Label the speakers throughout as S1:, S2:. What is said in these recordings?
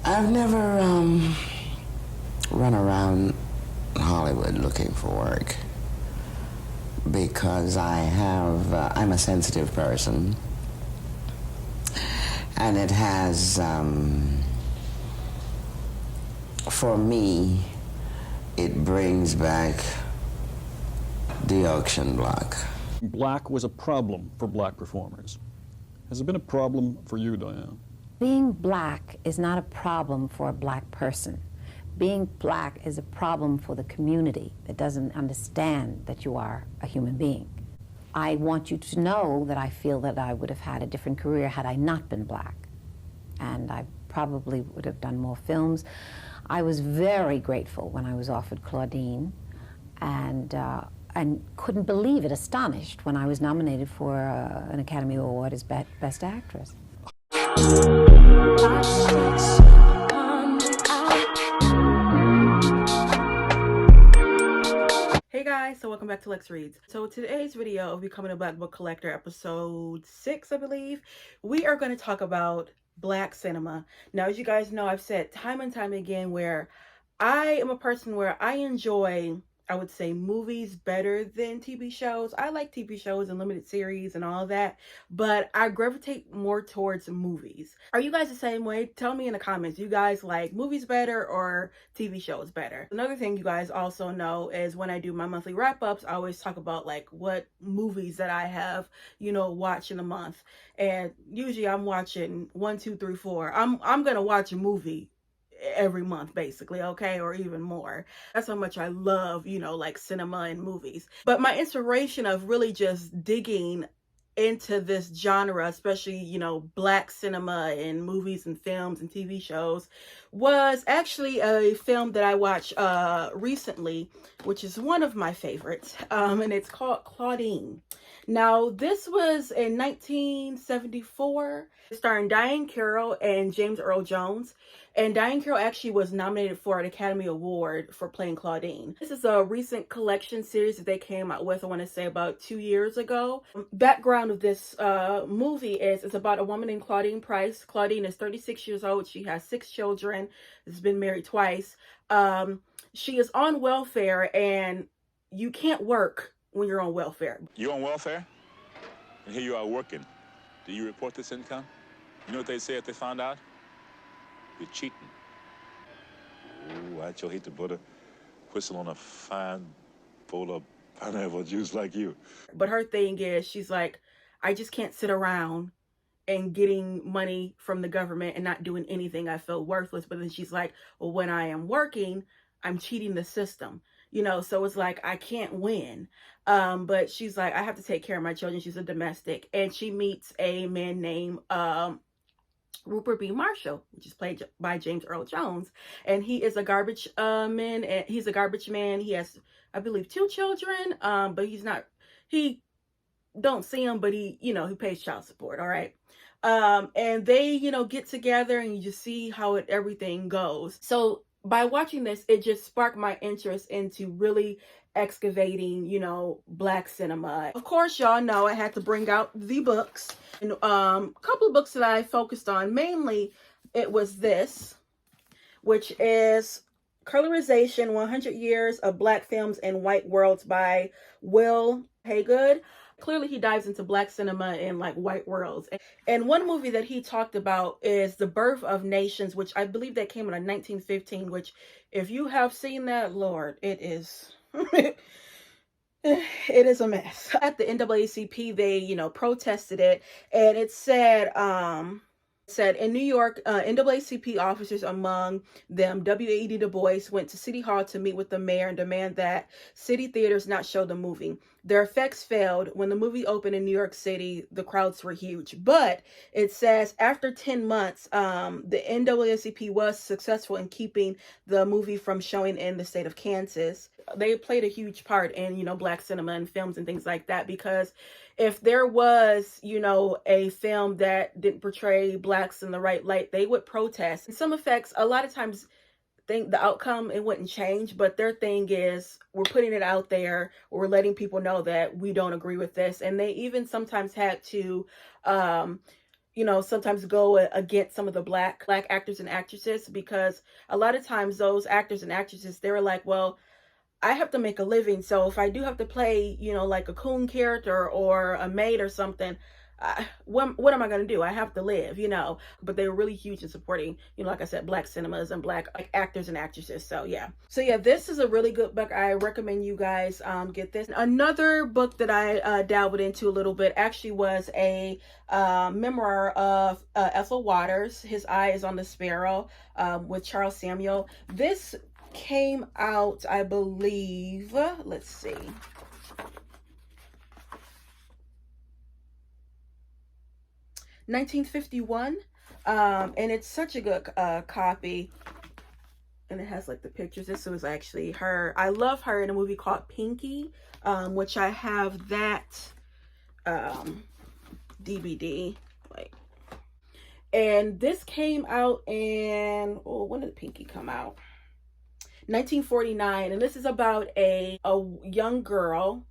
S1: I've never run around Hollywood looking for work because I'm a sensitive person, and it has, for me, it brings back the auction block.
S2: Black was a problem for black performers. Has it been a problem for you, Diane?
S3: Being black is not a problem for a black person. Being black is a problem for the community that doesn't understand that you are a human being. I want you to know that I feel that I would have had a different career had I not been black. And I probably would have done more films. I was very grateful when I was offered Claudine, and couldn't believe it, astonished, when I was nominated for an Academy Award as Best Actress.
S4: Hey guys, so welcome back to Lex Reads. So today's video of Becoming a Black Book Collector, episode 6, I believe, we are going to talk about black cinema. Now, as you guys know, I've said time and time again where I am a person where I enjoy, I would say, movies better than TV shows. I like TV shows and limited series and all that, but I gravitate more towards movies. Are you guys the same way? Tell me in the comments. You guys like movies better or TV shows better? Another thing you guys also know is when I do my monthly wrap-ups, I always talk about like what movies that I have, watched in a month. And usually I'm watching 1, 2, 3, 4. I'm gonna watch a movie every month, basically, okay, or even more. That's how much I love, like cinema and movies. But my inspiration of really just digging into this genre, especially, black cinema and movies and films and TV shows, was actually a film that I watched recently, which is one of my favorites, and it's called Claudine. Now, this was in 1974, starring Diahann Carroll and James Earl Jones. And Diahann Carroll actually was nominated for an Academy Award for playing Claudine. This is a recent collection series that they came out with, I want to say about 2 years ago. Background of this movie is it's about a woman named Claudine Price. Claudine is 36 years old. She has 6 children. Has been married twice. She is on welfare, and you can't work when you're on welfare.
S5: You're on welfare? And here you are working. Do you report this income? You know what they say if they found out? You're cheating. Ooh, I'd sure hate to put a whistle on a fine bowl of pineapple juice like you.
S4: But her thing is, she's like, I just can't sit around and getting money from the government and not doing anything. I feel worthless. But then she's like, well, when I am working, I'm cheating the system. So it's like, I can't win. But she's like, I have to take care of my children. She's a domestic. And she meets a man named Rupert B. Marshall, which is played by James Earl Jones. And he is a garbage man. And he's a garbage man. He has, I believe, 2 children. But he don't see them, but he pays child support. All right. And they, get together, and you just see how everything goes. So by watching this, it just sparked my interest into really excavating, black cinema. Of course, y'all know I had to bring out the books. And a couple of books that I focused on, mainly it was this, which is Colorization, 100 Years of Black Films in White Worlds by Will Haygood. Clearly, he dives into black cinema and like white worlds. And one movie that he talked about is The Birth of Nations, which I believe that came out in 1915, which if you have seen that, Lord, it is, it is a mess. At the NAACP, they, protested it, and it said in New York, NAACP officers, among them W.E.B. Du Bois, went to City Hall to meet with the mayor and demand that city theaters not show the movie. Their effects failed. When the movie opened in New York City, the crowds were huge. But it says after 10 months, the NAACP was successful in keeping the movie from showing in the state of Kansas. They played a huge part in, black cinema and films and things like that, because if there was, a film that didn't portray blacks in the right light, they would protest. And some effects, a lot of times, think the outcome, it wouldn't change, but their thing is, we're putting it out there, we're letting people know that we don't agree with this. And they even sometimes had to you know, sometimes go against some of the black actors and actresses, because a lot of times those actors and actresses, they were like, well, I have to make a living, so if I do have to play, you know, like a coon character or a maid or something, what am I going to do? I have to live, you know. But they were really huge in supporting, you know, like I said, black cinemas and black actors and actresses. So yeah, this is a really good book. I recommend you guys get this. Another book that I dabbled into a little bit actually was a memoir of Ethel Waters, His Eye is on the Sparrow, with Charles Samuel. This came out, I believe, let's see, 1951, and it's such a good copy, and it has like the pictures. This was actually her. I love her in a movie called Pinky, which I have that DVD. Like, and this came out in, oh, when did Pinky come out? 1949, and this is about a young girl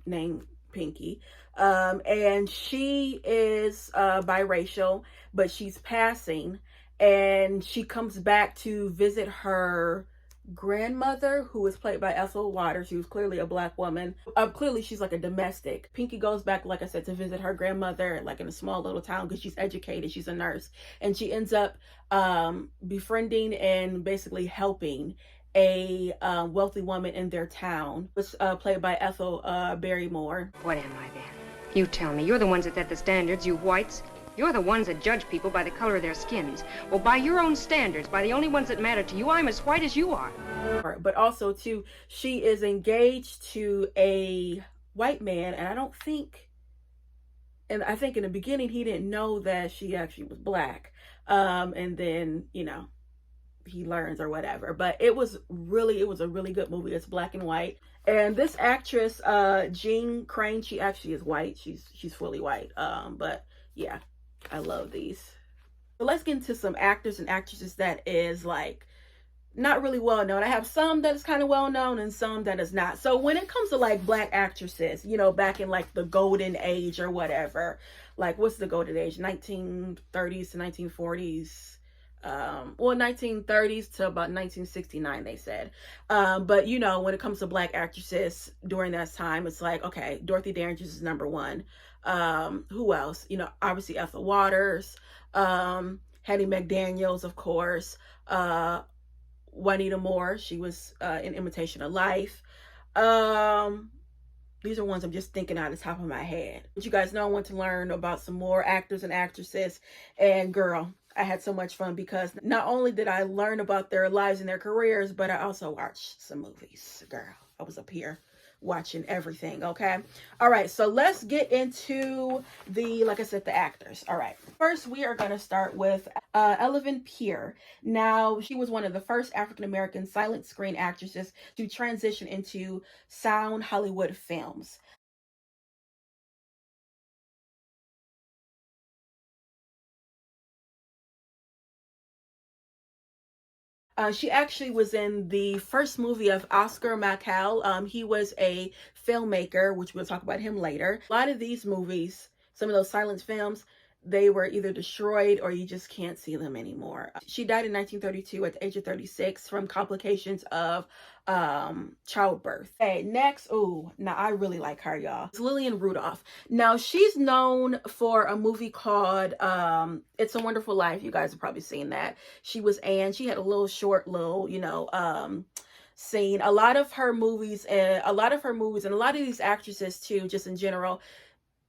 S4: named Pinky, and she is biracial, but she's passing, and she comes back to visit her grandmother, who was played by Ethel Waters. She was clearly a black woman. Clearly she's like a domestic. Pinky goes back, like I said, to visit her grandmother, like in a small little town, because she's educated, she's a nurse, and she ends up befriending and basically helping a wealthy woman in their town. It was played by Ethel Barrymore.
S6: What am I then? You tell me. You're the ones that set the standards, you whites. You're the ones that judge people by the color of their skins. Well, by your own standards, by the only ones that matter to you, I'm as white as you are.
S4: But also, too, she is engaged to a white man, and I think in the beginning he didn't know that she actually was black. And then, you know, he learns or whatever. But it was a really good movie. It's black and white. And this actress, Jean Crane, she actually is white. She's fully white. But yeah, I love these. So let's get into some actors and actresses that is like not really well known. I have some that is kind of well known and some that is not. So when it comes to like black actresses, you know, back in like the golden age or whatever, like what's the golden age? 1930s to 1940s. Well, 1930s to about 1969, they said. But you know, when it comes to black actresses during that time, it's like, okay, Dorothy Dandridge is number one. Who else? You know, obviously Ethel Waters, Hattie McDaniels, of course, Juanita Moore, she was in Imitation of Life. These are ones I'm just thinking out of the top of my head. But you guys know I want to learn about some more actors and actresses, and girl, I had so much fun because not only did I learn about their lives and their careers, but I also watched some movies. Girl, I was up here watching everything, okay? All right, so let's get into like I said, the actors. All right, first we are going to start with Ethel Pierre. Now, she was one of the first African-American silent screen actresses to transition into sound Hollywood films. She actually was in the first movie of Oscar Mackal. He was a filmmaker, which we'll talk about him later. A lot of these movies, some of those silent films, they were either destroyed or you just can't see them anymore. She died in 1932 at the age of 36 from complications of childbirth. Okay, next, now I really like her, y'all. It's Lillian Rudolph. Now, she's known for a movie called It's a Wonderful Life. You guys have probably seen that. She was Anne. She had a little short, you know, scene. A lot of her movies, and a lot of these actresses too, just in general,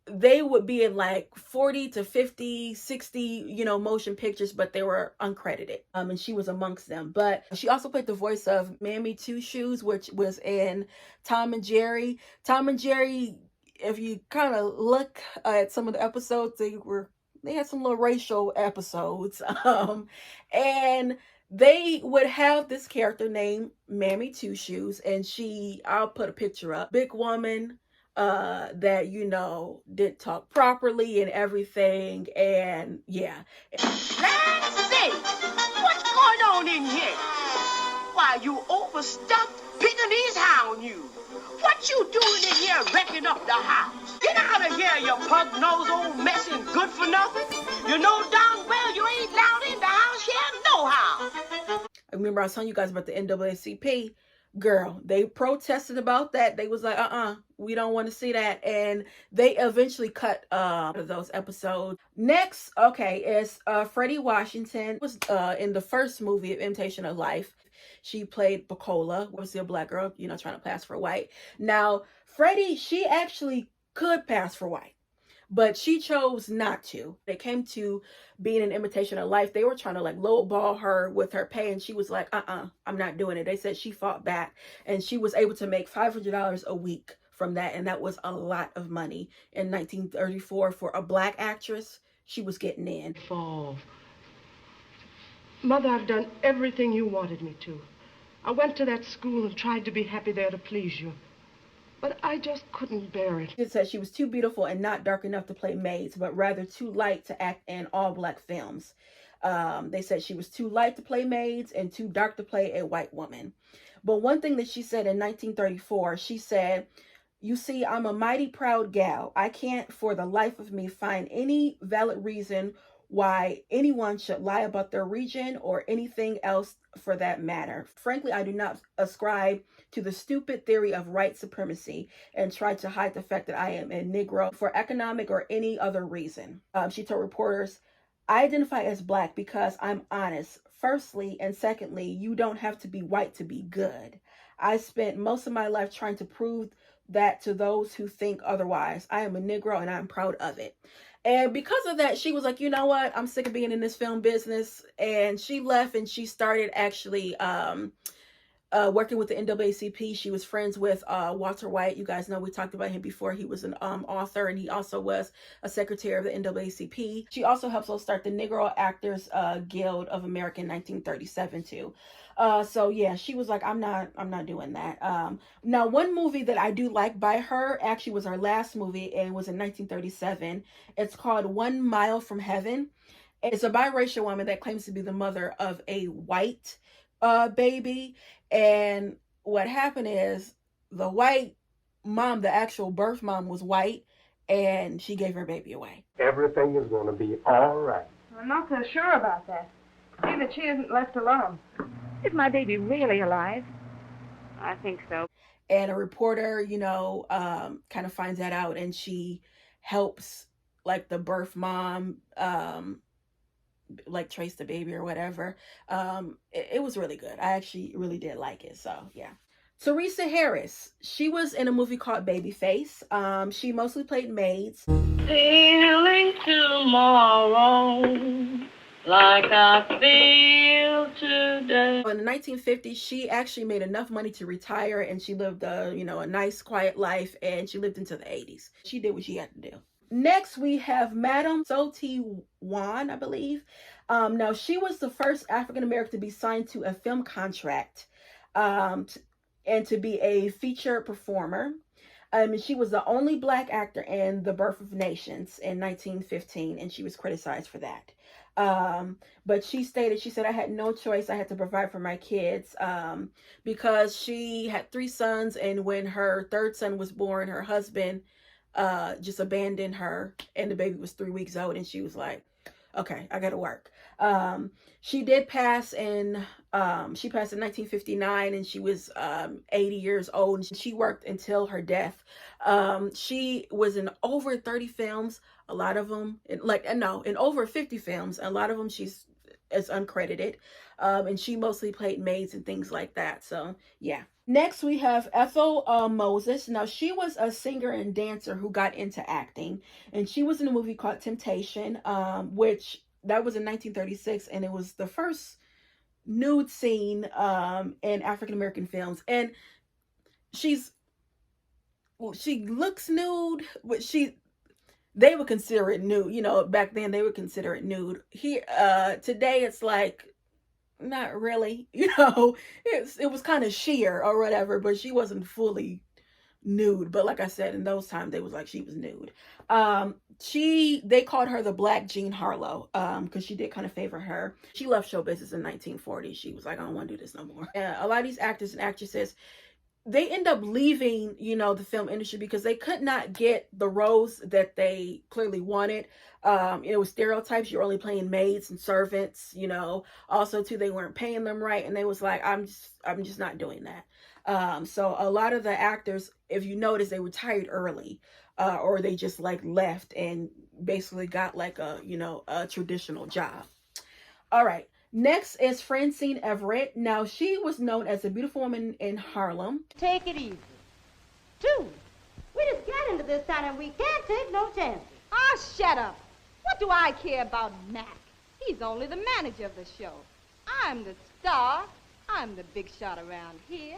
S4: they would be in like 40 to 50, 60, you know, motion pictures, but they were uncredited. And she was amongst them. But she also played the voice of Mammy Two Shoes, which was in Tom and Jerry. Tom and Jerry, if you kind of look at some of the episodes, they had some little racial episodes. And they would have this character named Mammy Two Shoes, and I'll put a picture up, big woman, that, you know, didn't talk properly and everything, and yeah.
S7: Let's see, what's going on in here? Why, you old for stuff Pekingese hound you. What you doing in here wrecking up the house? Get out of here, you pug-nosed old mess and good for nothing. You know darn well you ain't allowed in the house here no how.
S4: I remember I was telling you guys about the NAACP. Girl, they protested about that. They was like, we don't want to see that. And they eventually cut those episodes. Next, okay, is Freddie Washington. Was in the first movie of Imitation of Life. She played Beulah, was a black girl, you know, trying to pass for white. Now, Freddie, she actually could pass for white, but she chose not to. They came to being an Imitation of Life. They were trying to like lowball her with her pay, and she was like, I'm not doing it. They said she fought back, and she was able to make $500 a week from that, and that was a lot of money in 1934 for a black actress. She was getting in.
S8: Fall. Mother, I've done everything you wanted me to. I went to that school and tried to be happy there to please you. But I just couldn't bear it.
S4: It said she was too beautiful and not dark enough to play maids, but rather too light to act in all black films. They said she was too light to play maids and too dark to play a white woman. But one thing that she said in 1934, she said, "You see, I'm a mighty proud gal. I can't for the life of me find any valid reason why anyone should lie about their region or anything else for that matter. Frankly, I do not ascribe to the stupid theory of white supremacy and try to hide the fact that I am a Negro for economic or any other reason." She told reporters, "I identify as black because I'm honest. Firstly, and secondly, you don't have to be white to be good. I spent most of my life trying to prove that to those who think otherwise. I am a Negro and I'm proud of it." And because of that, she was like, you know what? I'm sick of being in this film business. And she left and she started actually working with the NAACP. She was friends with Walter White. You guys know we talked about him before. He was an author, and he also was a secretary of the NAACP. She also helped us start the Negro Actors Guild of America in 1937 too. So yeah, she was like, I'm not doing that. Now, one movie that I do like by her actually was her last movie, and was in 1937. It's called 1 Mile from Heaven. It's a biracial woman that claims to be the mother of a white baby. And what happened is the white mom, the actual birth mom, was white, and she gave her baby away.
S9: Everything is going to be all right.
S6: I'm not so sure about that. See that she isn't left alone. Is my baby really alive? I think so.
S4: And a reporter, you know, kind of finds that out, and she helps like the birth mom like trace the baby or whatever. It was really good. I actually really did like it. So yeah. Teresa Harris, she was in a movie called Babyface. She mostly played maids.
S10: Feeling tomorrow like I feel today.
S4: In the 1950s, she actually made enough money to retire, and she lived a nice, quiet life, and she lived into the 80s. She did what she had to do. Next, we have Madame Soti Wan, I believe. Now, she was the first African-American to be signed to a film contract and to be a featured performer. She was the only black actor in The Birth of Nations in 1915, and she was criticized for that. But she said, I had no choice. I had to provide for my kids because she had 3 sons, and when her 3rd son was born, her husband just abandoned her, and the baby was 3 weeks old, and she was like, okay, I gotta work. She did pass in, she passed in 1959, and she was 80 years old, and she worked until her death. She was in over 30 films, a lot of them, in over 50 films, a lot of them she's is uncredited, and she mostly played maids and things like that. So yeah. Next, we have Ethel Moses. Now, she was a singer and dancer who got into acting, and she was in a movie called Temptation, which that was in 1936, and it was the first nude scene in African-American films. And she looks nude, but they would consider it nude. Back then they would consider it nude. Here, today it's like, not really, it was kind of sheer or whatever, but she wasn't fully nude. But like I said, in those times, they was like she was nude. They called her the Black Jean Harlow, because she did kind of favor her. She left show business in 1940. She was like, I don't want to do this no more. A lot of these actors and actresses, they end up leaving, the film industry because they could not get the roles that they clearly wanted. It was stereotypes. You're only playing maids and servants, Also, too, they weren't paying them right, and they was like, I'm just not doing that. So a lot of the actors, if you notice, they retired early, or they just like left and basically got like a traditional job. All right. Next is Francine Everett. Now, she was known as a beautiful woman in Harlem.
S11: Take it easy. Dude, we just got into this town and we can't take no chances.
S12: Oh, shut up. What do I care about Mac? He's only the manager of the show. I'm the star. I'm the big shot around here.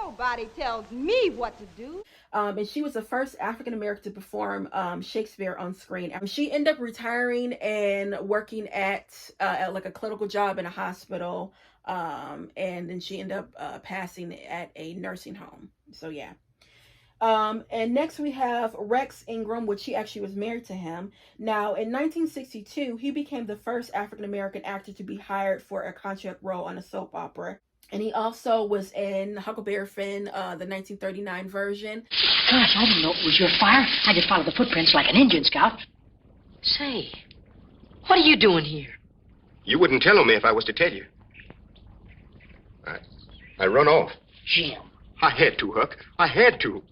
S12: Nobody tells me what to do.
S4: And she was the first African-American to perform Shakespeare on screen. She ended up retiring and working at like a clinical job in a hospital. And then she ended up passing at a nursing home. So, yeah. And next we have Rex Ingram, which he actually was married to him. Now, in 1962, he became the first African-American actor to be hired for a contract role on a soap opera. And he also was in Huckleberry Finn, the 1939 version.
S13: Gosh, I didn't know it was your fire. I just followed the footprints like an Indian scout. Say, what are you doing here?
S14: You wouldn't tell on me if I was to tell you. I run off.
S13: Jim.
S14: I had to, Huck. I had to.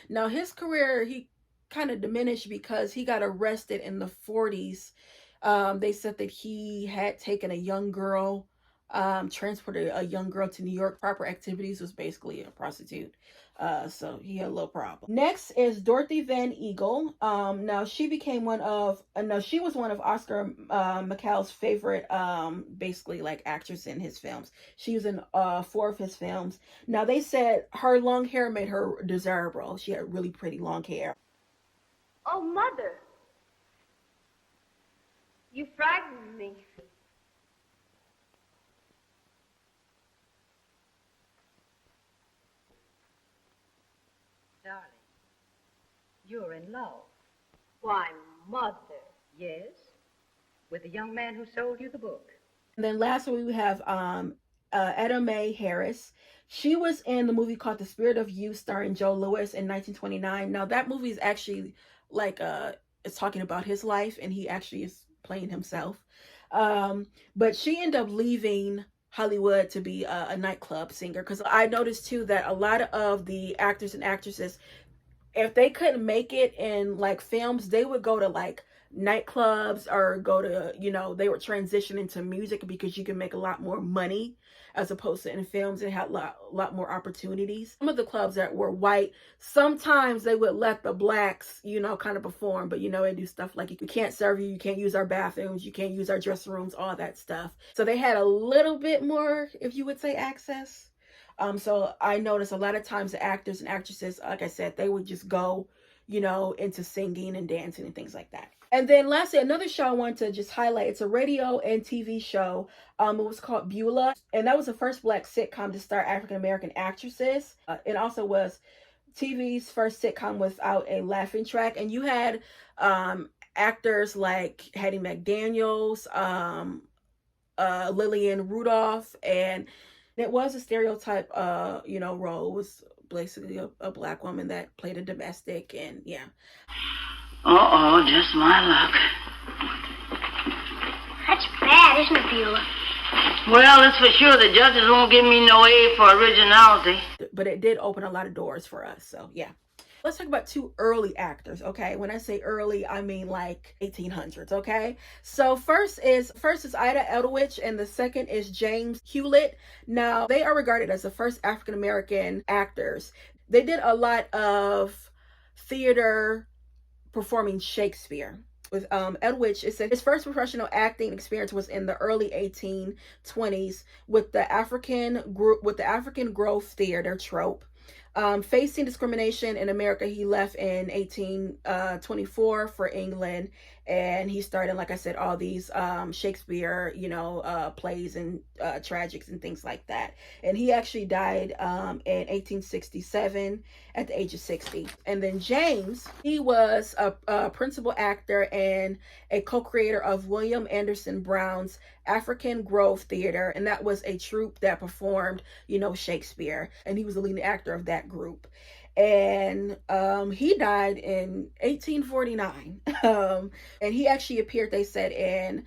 S4: Now, his career, he kind of diminished because he got arrested in the 40s. They said that he had taken a young girl, transported a young girl to New York. Proper Activities was basically a prostitute. So he had a little problem. Next is Dorothy Van Eagle. Now she was one of Oscar McCall's favorite, basically like actors in his films. She was in 4 of his films. Now they said her long hair made her desirable. She had really pretty long hair.
S11: Oh, Mother. You frightened me.
S13: Darling, you're in love.
S11: Why, Mother.
S13: Yes, with the young man who sold you the book.
S4: And then lastly, we have Adama Harris. She was in the movie called The Spirit of Youth, starring Joe Louis in 1929. Now, that movie is actually like it's talking about his life, and he actually is playing himself. But she ended up leaving Hollywood to be a nightclub singer, because I noticed too that a lot of the actors and actresses, if they couldn't make it in like films, they would go to like nightclubs or go to, they would transition into music because you can make a lot more money as opposed to in films. It had a lot more opportunities. Some of the clubs that were white, sometimes they would let the blacks, kind of perform, but they do stuff like, you can't serve you can't use our bathrooms, you can't use our dressing rooms, all that stuff. So they had a little bit more, if you would say, access. So I noticed a lot of times the actors and actresses, like I said, they would just go, into singing and dancing and things like that. And then lastly, another show I want to just highlight, it's a radio and TV show. It was called Beulah, and that was the first Black sitcom to star African-American actresses. It also was TV's first sitcom without a laughing track. And you had actors like Hattie McDaniels, Lillian Rudolph, and it was a stereotype, role. It was basically a Black woman that played a domestic, and yeah.
S13: Uh-oh, just my luck.
S11: That's bad, isn't it, Beulah?
S13: Well, it's for sure the judges won't give me no A for originality.
S4: But it did open a lot of doors for us, so yeah. Let's talk about 2 early actors, okay? When I say early, I mean like 1800s, okay? So first is Ida Edelwich, and the second is James Hewlett. Now, they are regarded as the first African-American actors. They did a lot of theater performing Shakespeare. With Edelwich, it said his first professional acting experience was in the early 1820s with the African Grove Theater troupe. Facing discrimination in America, he left in 1824 for England, and he started, like I said, all these Shakespeare, plays and tragics and things like that. And he actually died in 1867 at the age of 60. And then James, he was a principal actor and a co-creator of William Anderson Brown's African Grove Theater, and that was a troupe that performed, Shakespeare, and he was the leading actor of that group. And he died in 1849. And he actually appeared, they said, in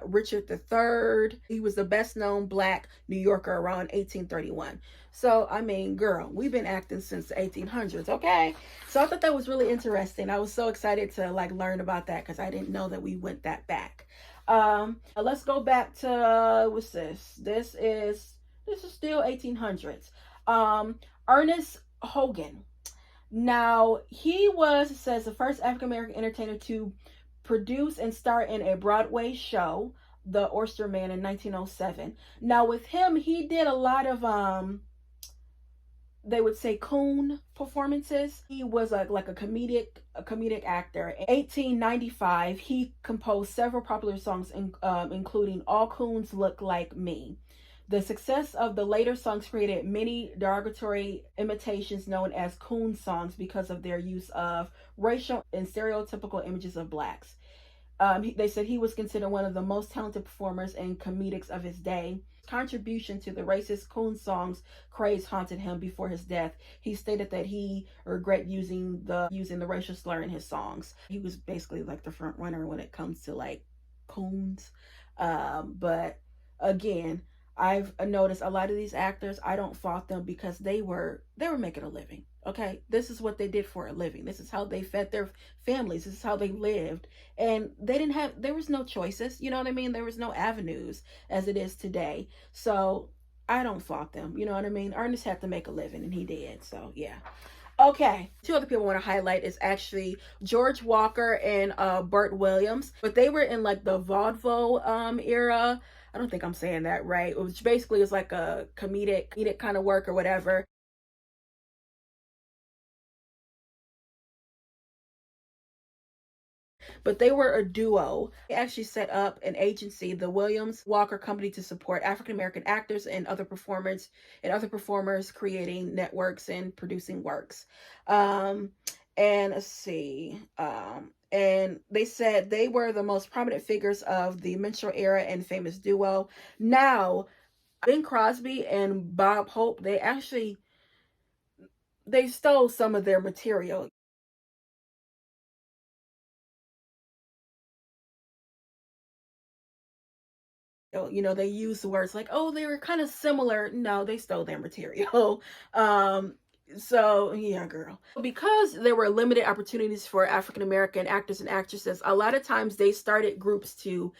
S4: Richard III. He was the best known Black New Yorker around 1831. So, I mean, girl, we've been acting since the 1800s, okay? So I thought that was really interesting. I was so excited to learn about that because I didn't know that we went that back. Let's go back to, what's this? This is still 1800s. Ernest Hogan. Now, he was, it says, the first African-American entertainer to produce and star in a Broadway show, The Oyster Man, in 1907. Now, with him, he did a lot of, they would say, coon performances. He was like a comedic actor. In 1895, he composed several popular songs, including All Coons Look Like Me. The success of the later songs created many derogatory imitations known as coon songs because of their use of racial and stereotypical images of blacks. They said he was considered one of the most talented performers and comedics of his day. Contribution to the racist coon songs craze haunted him before his death. He stated that he regret using the racial slur in his songs. He was basically like the front runner when it comes to coons. But again, I've noticed a lot of these actors, I don't fault them because they were making a living. Okay, this is what they did for a living. This is how they fed their families. This is how they lived. And there was no choices. You know what I mean? There was no avenues as it is today. So I don't fault them. You know what I mean? Ernest had to make a living and he did. So yeah. Okay, two other people I want to highlight is actually George Walker and Bert Williams. But they were in the vaudeville era. I don't think I'm saying that right. Which basically is like a comedic kind of work or whatever. But they were a duo. They actually set up an agency, the Williams Walker Company, to support African American actors and other performers creating networks and producing works. And let's see. And they said they were the most prominent figures of the minstrel era and famous duo. Now, Bing Crosby and Bob Hope, they stole some of their material. They use the words like, oh, they were kind of similar. No, they stole their material. So yeah, girl. Because there were limited opportunities for African American actors and actresses, a lot of times they started groups to,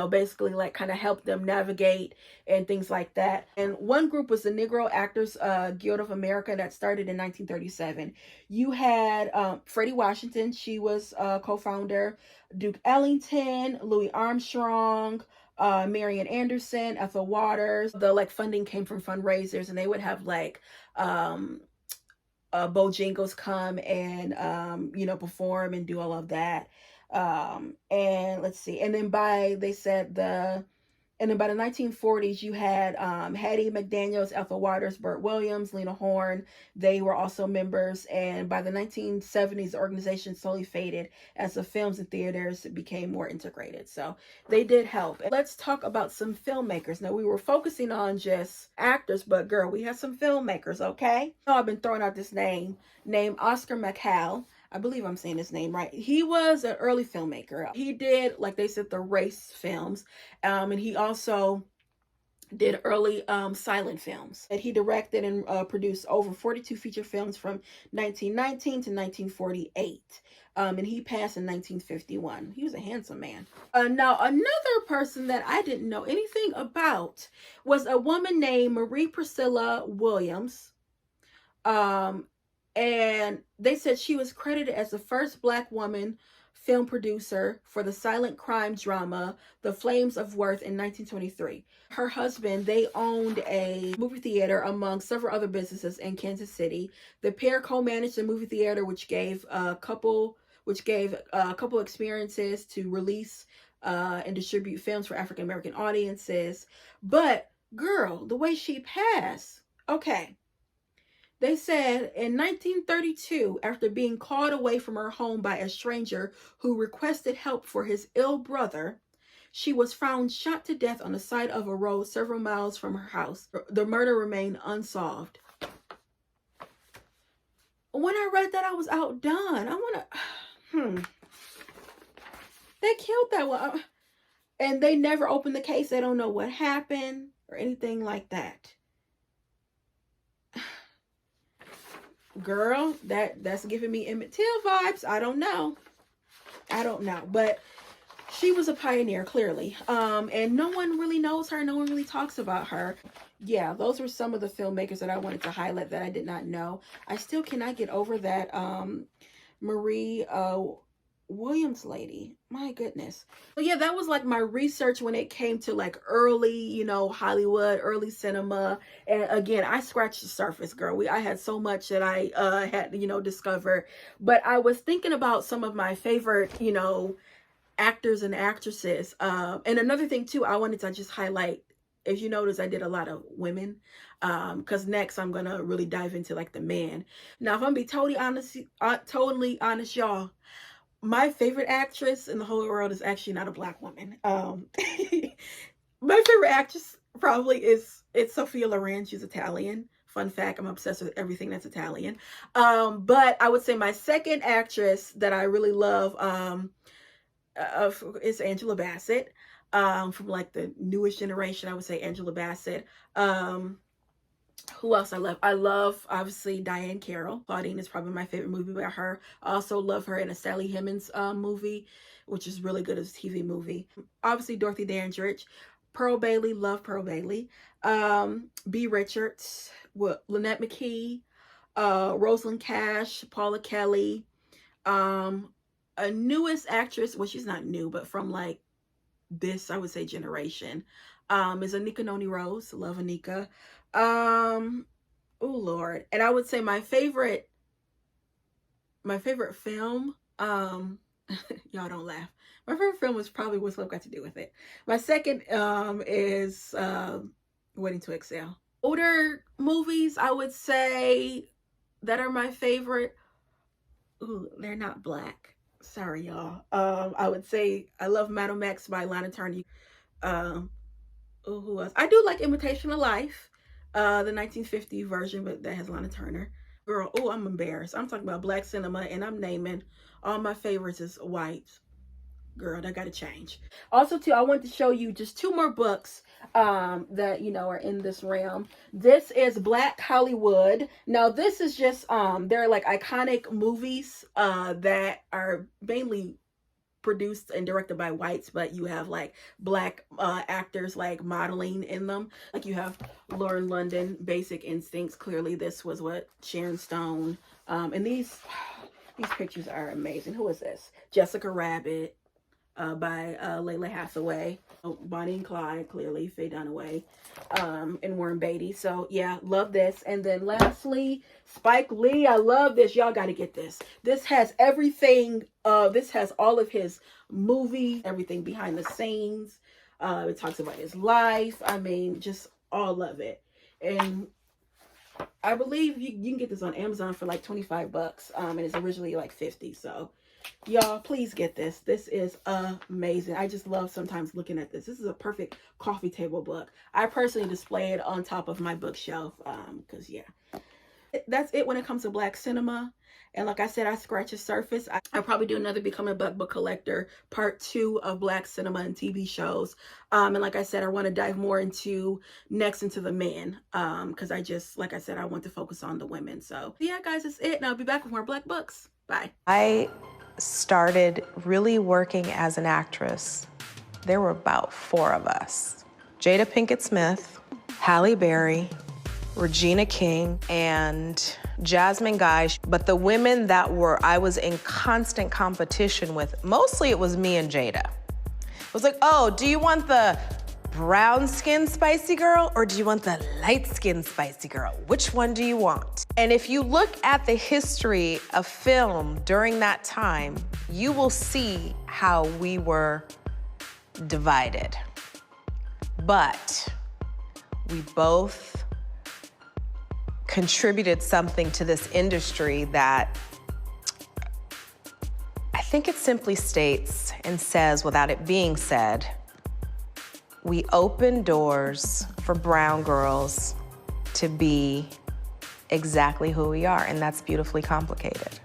S4: basically kind of help them navigate and things like that. And one group was the Negro Actors Guild of America that started in 1937. You had Freddie Washington, she was co-founder, Duke Ellington, Louis Armstrong, Marian Anderson, Ethel Waters. The funding came from fundraisers, and they would have Bojangles come and perform and do all of that. And let's see. And then by the 1940s, you had Hattie McDaniels, Ethel Waters, Bert Williams, Lena Horne. They were also members. And by the 1970s, the organization slowly faded as the films and theaters became more integrated. So they did help. Let's talk about some filmmakers. Now, we were focusing on just actors, but girl, we have some filmmakers, okay? I've been throwing out this name named Oscar McCall. I believe I'm saying his name right. He was an early filmmaker. He did, like they said, the race films. And he also did early silent films. And he directed and produced over 42 feature films from 1919 to 1948. And he passed in 1951. He was a handsome man. Now, another person that I didn't know anything about was a woman named Marie Priscilla Williams. And they said she was credited as the first Black woman film producer for the silent crime drama The Flames of Worth in 1923. Her husband, they owned a movie theater among several other businesses in Kansas City. The pair co-managed the movie theater, which gave a couple experiences to release and distribute films for African American audiences. But girl, the way she passed, okay. They said in 1932, after being called away from her home by a stranger who requested help for his ill brother, she was found shot to death on the side of a road several miles from her house. The murder remained unsolved. When I read that, I was outdone. They killed that one. And they never opened the case. They don't know what happened or anything like that. Girl, that's giving me Emmett Till vibes. I don't know. But she was a pioneer, clearly. And no one really knows her. No one really talks about her. Yeah, those were some of the filmmakers that I wanted to highlight that I did not know. I still cannot get over that Marie Williams lady. My goodness. But yeah, that was like my research when it came to like early, Hollywood, early cinema. And again, I scratched the surface, girl. I had so much that I had to, discover. But I was thinking about some of my favorite, actors and actresses. And another thing too, I wanted to just highlight, as you notice, I did a lot of women. Because next I'm going to really dive into like the men. Now, if I'm going to be totally honest, y'all, my favorite actress in the whole world is actually not a black woman. My favorite actress probably it's Sophia Loren. She's Italian. Fun fact, I'm obsessed with everything that's Italian. But I would say my second actress that I really love is Angela Bassett. From like the newest generation, I would say Angela Bassett. Who else I love? I love, obviously, Diane Carroll. Claudine is probably my favorite movie by her. I also love her in a Sally Hemings movie, which is really good as a TV movie. Obviously, Dorothy Dandridge. Pearl Bailey, love Pearl Bailey. B. Richards, Lynette McKee, Rosalind Cash, Paula Kelly. A newest actress, well, she's not new, but from like this, I would say, generation, is Anika Noni Rose. Love Anika. Oh Lord. And I would say my favorite film, y'all don't laugh. My favorite film was probably What's Love Got to Do with It. My second is Waiting to Exhale. Older movies, I would say, that are my favorite. Ooh, they're not black. Sorry, y'all. I would say I love Madam X by Lana Turner. Who else? I do like Imitation of Life. The 1950 version, but that has Lana Turner. Girl, oh, I'm embarrassed. I'm talking about black cinema, and I'm naming all my favorites as white. Girl, that gotta change. Also, too, I want to show you just two more books that, are in this realm. This is Black Hollywood. Now, this is just, they're like iconic movies that are mainly produced and directed by whites, but you have like black actors like modeling in them. Like you have Lauren London, Basic Instincts. Clearly this was what Sharon Stone. And these pictures are amazing. Who is this? Jessica Rabbit by Layla Hathaway. Bonnie and Clyde, clearly, Faye Dunaway, and Warren Beatty. So yeah, love this. And then lastly, Spike Lee. I love this. Y'all got to get this. This has everything. This has all of his movie, everything behind the scenes. It talks about his life. I mean, just all of it. And I believe you can get this on Amazon for like $25. And it's originally like $50. So y'all, please get this. This is amazing. I just love sometimes looking at this. This is a perfect coffee table book. I personally display it on top of my bookshelf because yeah, that's it when it comes to black cinema. And like I said, I scratch the surface. I'll probably do another Becoming a Black Book Collector part 2 of black cinema and TV shows. And like I said, I want to dive more into the men because like I said, I want to focus on the women. So yeah, guys, that's it. And I'll be back with more black books. Bye.
S15: I started really working as an actress. There were about 4 of us. Jada Pinkett Smith, Halle Berry, Regina King, and Jasmine Guy. But the women that I was in constant competition with, mostly it was me and Jada. It was like, oh, do you want the brown-skinned spicy girl or do you want the light-skinned spicy girl? Which one do you want? And if you look at the history of film during that time, you will see how we were divided. But we both contributed something to this industry that I think it simply states and says, without it being said, we open doors for brown girls to be exactly who we are, and that's beautifully complicated.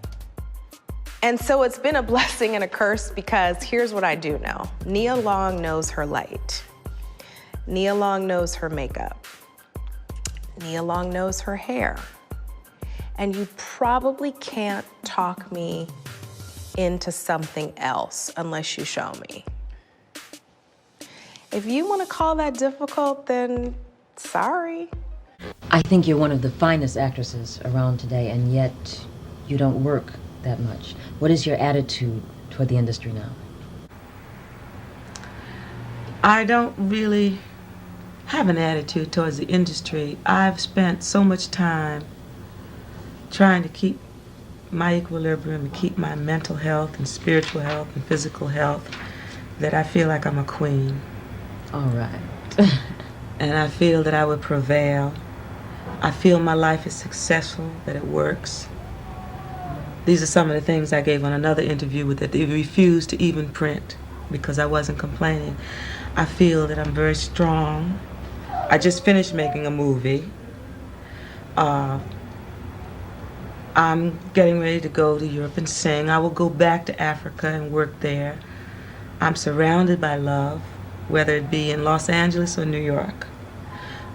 S15: And so it's been a blessing and a curse because here's what I do know. Nia Long knows her light. Nia Long knows her makeup. Nia Long knows her hair. And you probably can't talk me into something else unless you show me. If you want to call that difficult, then sorry.
S16: I think you're one of the finest actresses around today, and yet you don't work that much. What is your attitude toward the industry now?
S17: I don't really have an attitude towards the industry. I've spent so much time trying to keep my equilibrium and keep my mental health and spiritual health and physical health that I feel like I'm a queen.
S16: All right.
S17: And I feel that I would prevail. I feel my life is successful, that it works. These are some of the things I gave on another interview that they refused to even print because I wasn't complaining. I feel that I'm very strong. I just finished making a movie. I'm getting ready to go to Europe and sing. I will go back to Africa and work there. I'm surrounded by love, whether it be in Los Angeles or New York.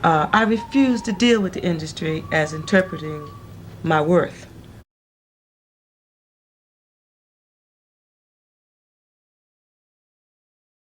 S17: I refuse to deal with the industry as interpreting my worth.